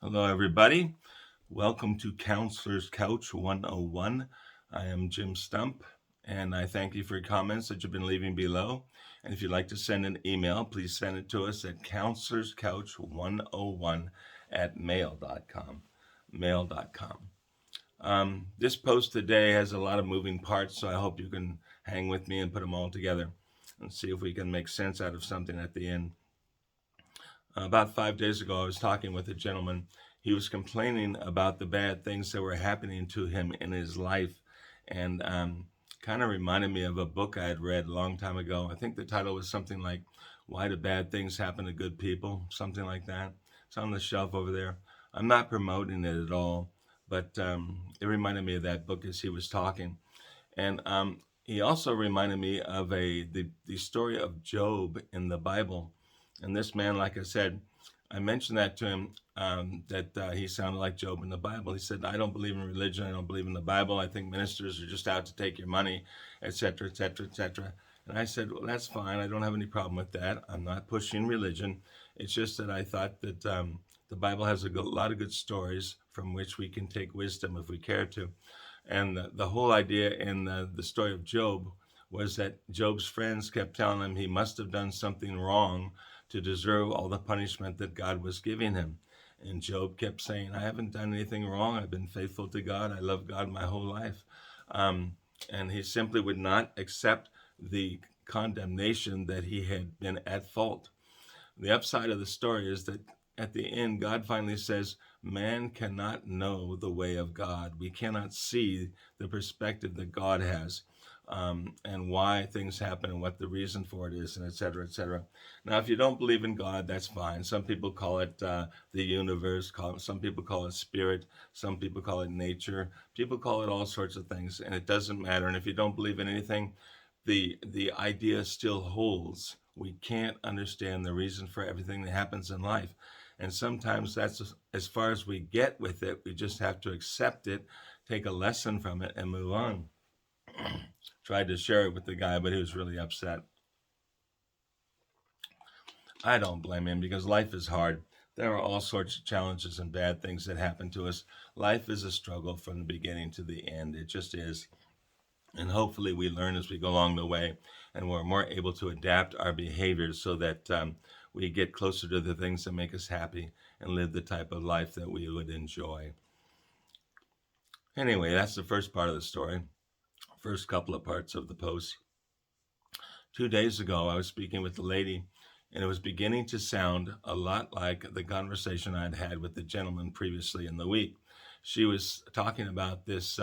Hello, everybody. Welcome to Counselor's Couch 101. I am Jim Stump, and I thank you for your comments that you've been leaving below. And if you'd like to send an email, please send it to us at counselorscouch101 at mail.com. Mail.com. This post today has a lot of moving parts, so I hope you can hang with me and put them all together and see if we can make sense out of something at the end. About 5 days ago, I was talking with a gentleman. He was complaining about the bad things that were happening to him in his life, and kind of reminded me of a book I had read a long time ago. I think the title was something like "Why Do Bad Things Happen to Good People?" Something like that. It's on the shelf over there. I'm not promoting it at all, but it reminded me of that book as he was talking, and he also reminded me of the story of Job in the Bible. And this man, like I said, I mentioned that to him, that he sounded like Job in the Bible. He said, "I don't believe in religion. I don't believe in the Bible. I think ministers are just out to take your money, etc., etc., etc." And I said, "Well, that's fine. I don't have any problem with that. I'm not pushing religion. It's just that I thought that the Bible has lot of good stories from which we can take wisdom if we care to." And the whole idea in the story of Job was that Job's friends kept telling him he must have done something wrong to deserve all the punishment that God was giving him. And Job kept saying, "I haven't done anything wrong. I've been faithful to God. I love God my whole life." Um, and he simply would not accept the condemnation that he had been at fault. The upside of the story is that at the end, God finally says, man cannot know the way of God. We cannot see the perspective that God has, and why things happen and what the reason for it is, and et cetera, et cetera. Now, if you don't believe in God, that's fine. Some people call it the universe, some people call it spirit, some people call it nature. People call it all sorts of things, and it doesn't matter. And if you don't believe in anything, the idea still holds. We can't understand the reason for everything that happens in life. And sometimes that's as far as we get with it. We just have to accept it, take a lesson from it, and move on. Tried to share it with the guy, but he was really upset. I don't blame him because life is hard. There are all sorts of challenges and bad things that happen to us. Life is a struggle from the beginning to the end. It just is. And hopefully, we learn as we go along the way, and we're more able to adapt our behaviors so that we get closer to the things that make us happy and live the type of life that we would enjoy. Anyway, that's the first part of the story, first couple of parts of the post. 2 days ago, I was speaking with a lady, and it was beginning to sound a lot like the conversation I'd had with the gentleman previously in the week. She was talking about this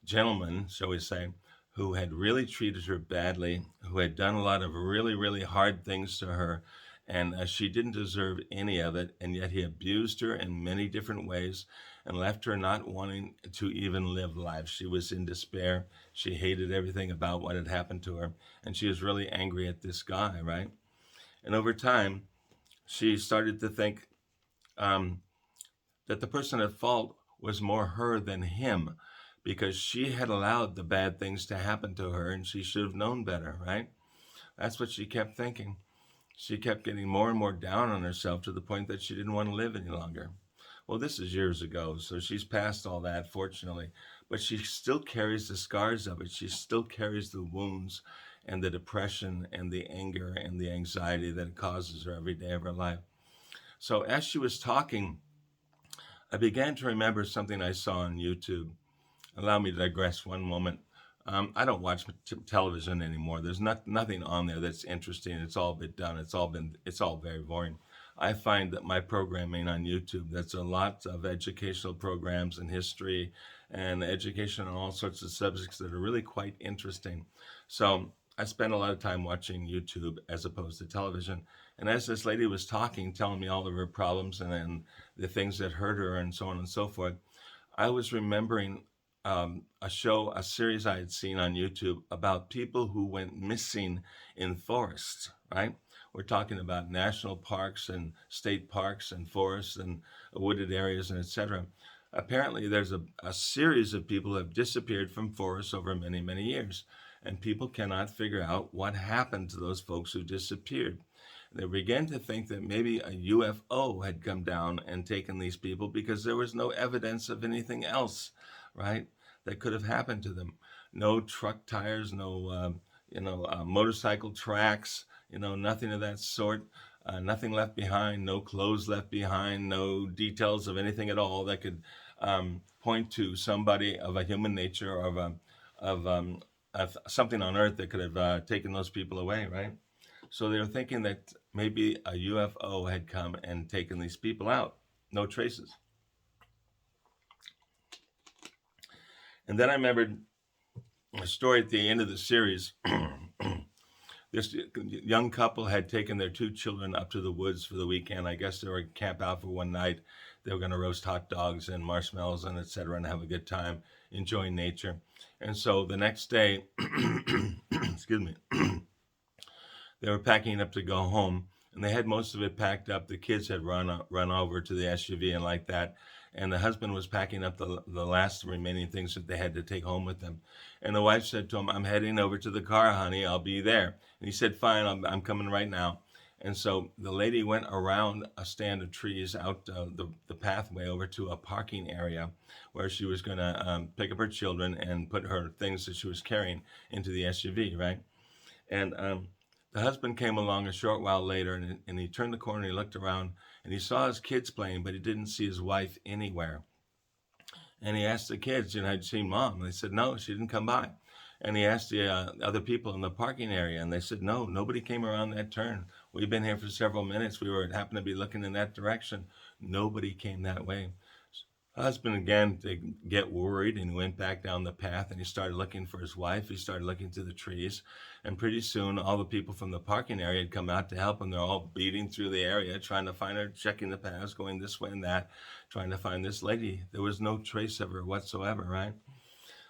gentleman, shall we say, who had really treated her badly, who had done a lot of really, really hard things to her, and she didn't deserve any of it, and yet he abused her in many different ways and left her not wanting to even live life. She was in despair. She hated everything about what had happened to her, and she was really angry at this guy, right? And over time, she started to think that the person at fault was more her than him, because she had allowed the bad things to happen to her and she should have known better, right? That's what she kept thinking. She kept getting more and more down on herself to the point that she didn't want to live any longer. Well, this is years ago, so she's past all that, fortunately. But she still carries the scars of it. She still carries the wounds and the depression and the anger and the anxiety that it causes her every day of her life. So as she was talking, I began to remember something I saw on YouTube. Allow me to digress one moment. I don't watch television anymore. There's nothing on there that's interesting. It's all been done. It's all very boring. I find that my programming on YouTube, that's a lot of educational programs and history and education on all sorts of subjects that are really quite interesting. So I spend a lot of time watching YouTube as opposed to television. And as this lady was talking, telling me all of her problems and then the things that hurt her and so on and so forth, I was remembering a series I had seen on YouTube about people who went missing in forests, right? We're talking about national parks and state parks and forests and wooded areas and etc. Apparently, there's a series of people who have disappeared from forests over many, many years, and people cannot figure out what happened to those folks who disappeared. They began to think that maybe a UFO had come down and taken these people because there was no evidence of anything else, right, that could have happened to them. No truck tires, no, motorcycle tracks, nothing of that sort. Nothing left behind, no clothes left behind, no details of anything at all that could point to somebody of a human nature or of something on Earth that could have taken those people away, right? So they were thinking that maybe a UFO had come and taken these people out. No traces. And then I remembered a story at the end of the series. This young couple had taken their 2 children up to the woods for the weekend. I guess they were going to camp out for one night. They were going to roast hot dogs and marshmallows and etc. and have a good time enjoying nature. And so the next day, excuse me, they were packing up to go home, and they had most of it packed up. The kids had run over to the SUV and like that, and the husband was packing up the last remaining things that they had to take home with them. And the wife said to him, "I'm heading over to the car, honey. I'll be there." And he said, "Fine, I'm coming right now." And so the lady went around a stand of trees out the pathway over to a parking area where she was going to pick up her children and put her things that she was carrying into the SUV, right? And the husband came along a short while later, and he turned the corner, and he looked around, and he saw his kids playing, but he didn't see his wife anywhere. And he asked the kids, "Had you seen Mom?" And they said, "No, she didn't come by." And he asked the other people in the parking area, and they said, "No, nobody came around that turn. We've been here for several minutes. We happened to be looking in that direction. Nobody came that way." Husband began to get worried, and he went back down the path, and he started looking for his wife. He started looking through the trees, and pretty soon all the people from the parking area had come out to help him. They're all beating through the area, trying to find her, checking the paths, going this way and that, trying to find this lady. There was no trace of her whatsoever, right?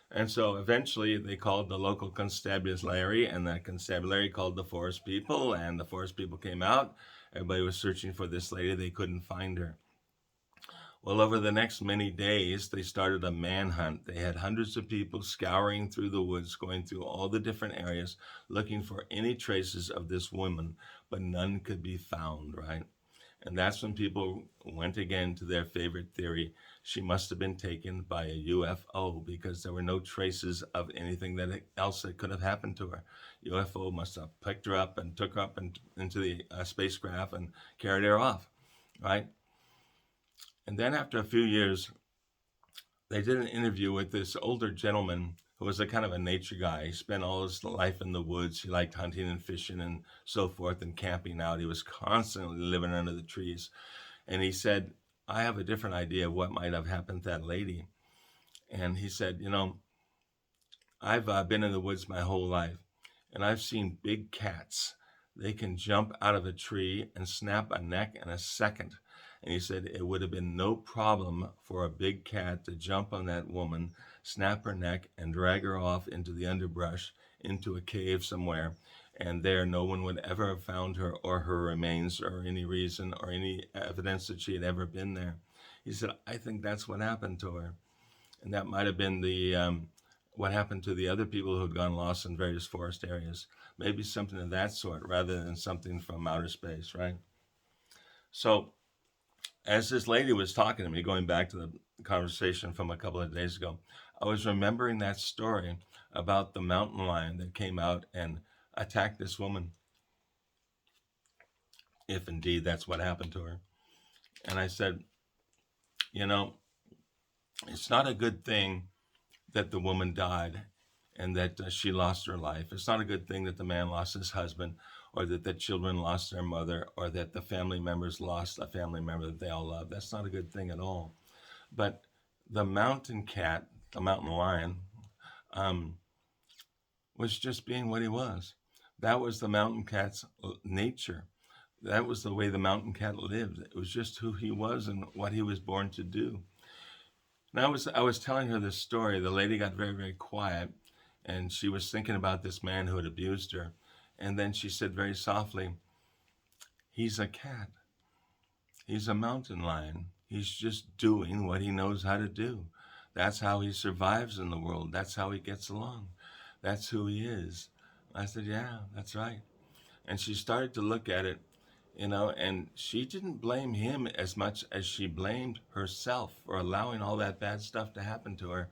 And so eventually they called the local constabulary, and that constabulary called the forest people, and the forest people came out. Everybody was searching for this lady. They couldn't find her. Well, over the next many days, they started a manhunt. They had hundreds of people scouring through the woods, going through all the different areas, looking for any traces of this woman, but none could be found, right? And that's when people went again to their favorite theory. She must have been taken by a UFO because there were no traces of anything else that could have happened to her. UFO must have picked her up and took her up into the spacecraft and carried her off, right? And then after a few years, they did an interview with this older gentleman who was a kind of a nature guy. He spent all his life in the woods. He liked hunting and fishing and so forth and camping out. He was constantly living under the trees. And he said, "I have a different idea of what might have happened to that lady." And he said, "I've been in the woods my whole life, and I've seen big cats. They can jump out of a tree and snap a neck in a second." And he said it would have been no problem for a big cat to jump on that woman, snap her neck, and drag her off into the underbrush, into a cave somewhere. And there no one would ever have found her or her remains or any reason or any evidence that she had ever been there. He said, "I think that's what happened to her." And that might have been what happened to the other people who had gone lost in various forest areas. Maybe something of that sort rather than something from outer space, right? So as this lady was talking to me, going back to the conversation from a couple of days ago, I was remembering that story about the mountain lion that came out and attacked this woman, if indeed that's what happened to her. And I said, it's not a good thing that the woman died and that she lost her life. It's not a good thing that the man lost his husband, or that the children lost their mother, or that the family members lost a family member that they all love. That's not a good thing at all. But the mountain cat, the mountain lion, was just being what he was. That was the mountain cat's nature. That was the way the mountain cat lived. It was just who he was and what he was born to do. And I was telling her this story. The lady got very, very quiet, and she was thinking about this man who had abused her. And then she said very softly, "He's a cat. He's a mountain lion. He's just doing what he knows how to do. That's how he survives in the world. That's how he gets along. That's who he is." I said, "Yeah, that's right." And she started to look at it, and she didn't blame him as much as she blamed herself for allowing all that bad stuff to happen to her.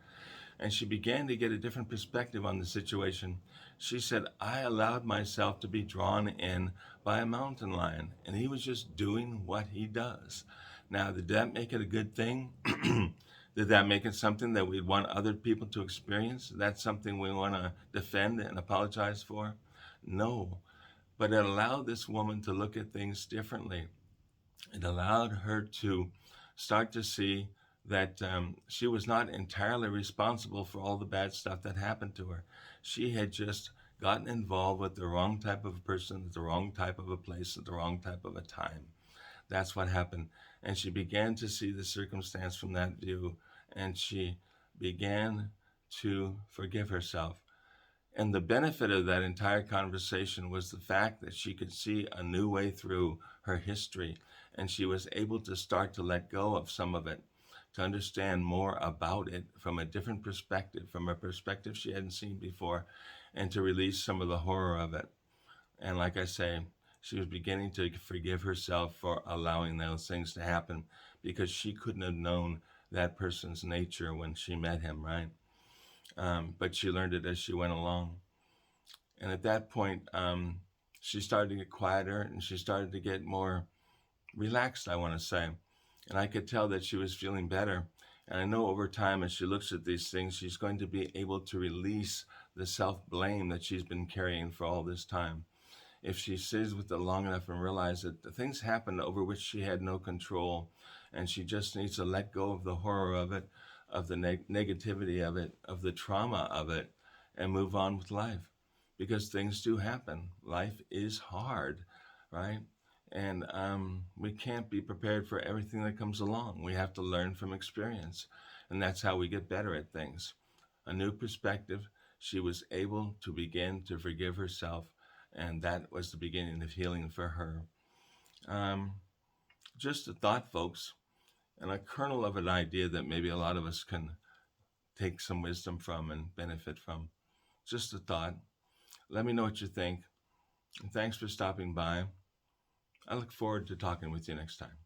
And she began to get a different perspective on the situation. She said, I allowed myself to be drawn in by a mountain lion, and he was just doing what he does. Now, did that make it a good thing? Did that make it something that we'd want other people to experience? That's something we want to defend and apologize for? No. But it allowed this woman to look at things differently. It allowed her to start to see that she was not entirely responsible for all the bad stuff that happened to her. She had just gotten involved with the wrong type of a person at the wrong type of a place at the wrong type of a time. That's what happened. And she began to see the circumstance from that view, and she began to forgive herself. And the benefit of that entire conversation was the fact that she could see a new way through her history, and she was able to start to let go of some of it, to understand more about it from a different perspective, from a perspective she hadn't seen before, and to release some of the horror of it. And like I say, she was beginning to forgive herself for allowing those things to happen, because she couldn't have known that person's nature when she met him, right? But she learned it as she went along. And at that point, she started to get quieter, and she started to get more relaxed, I want to say. And I could tell that she was feeling better. And I know over time, as she looks at these things, she's going to be able to release the self blame that she's been carrying for all this time. If she stays with it long enough and realizes that the things happened over which she had no control, and she just needs to let go of the horror of it, of the negativity of it, of the trauma of it, and move on with life. Because things do happen. Life is hard, right? And we can't be prepared for everything that comes along. We have to learn from experience. And that's how we get better at things. A new perspective. She was able to begin to forgive herself, and that was the beginning of healing for her. Um, just a thought, folks, and a kernel of an idea that maybe a lot of us can take some wisdom from and benefit from. Just a thought. Let me know what you think. And thanks for stopping by. I look forward to talking with you next time.